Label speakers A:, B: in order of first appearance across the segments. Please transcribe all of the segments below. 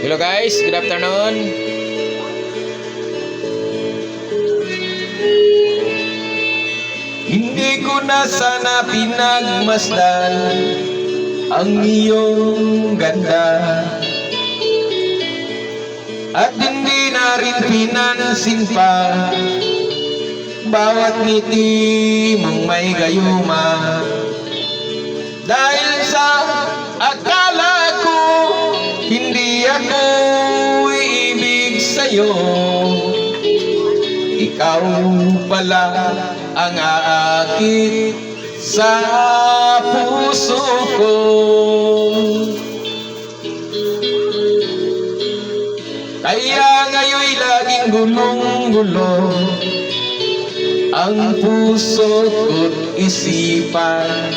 A: Hello guys, good afternoon.
B: Hindi ko na sana pinagmasdan ang iyong ganda, at hindi na rin pinansin pa bawat ngiti mong may gayuma. Dahil sa akala ko hindi ako iibig sa'yo, ikaw pala ang aakit sa puso ko. Kaya ngayon'y laging gulong-gulo ang puso ko't isipan.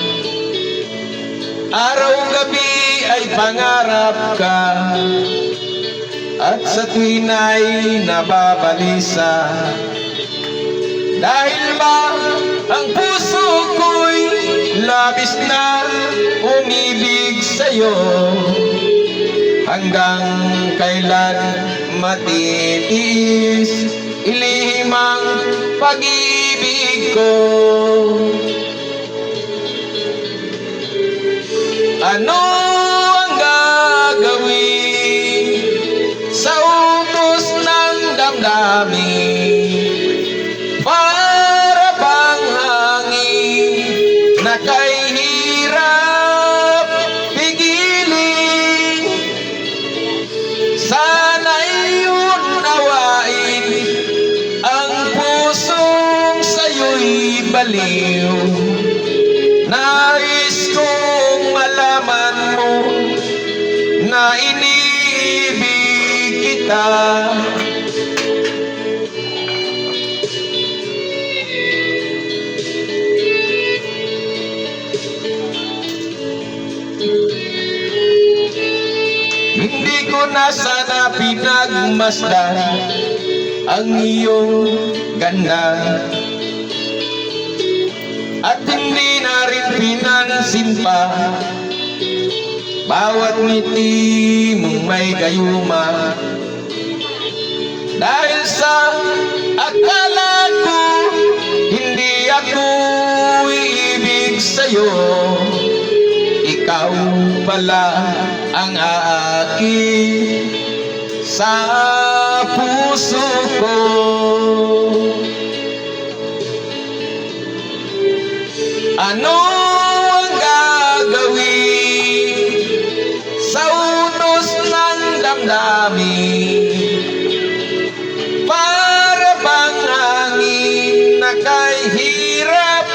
B: Araw-gabi ay pangarap ka, at sa tuwin ay nababalisa. Dahil ba ang puso ko'y labis na umibig sa'yo, hanggang kailan matitiis ilihim ang pag-ibig ko. Ano ang gagawin sa utos ng damdamin? Para bang hangin na kay hirap pigilin. Sana'y unawain ang pusong sa'yo'y baliw. Nais kong malaman mo na iniibig kita. Hindi ko na sana pinagmasdan ang iyong ganda, at hindi na rin pinansin pa bawat ngiti mong may gayuma. Dahil sa akala ko hindi ako iibig sa'yo, ikaw pala ang aakit sa puso ko. Ano ang gagawin sa utos ng damdamin? Para bang hangin na kay hirap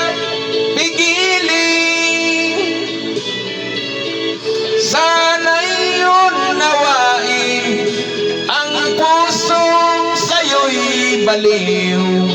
B: pigilin. Sana'y unawain ang pusong sa'yo'y baliw.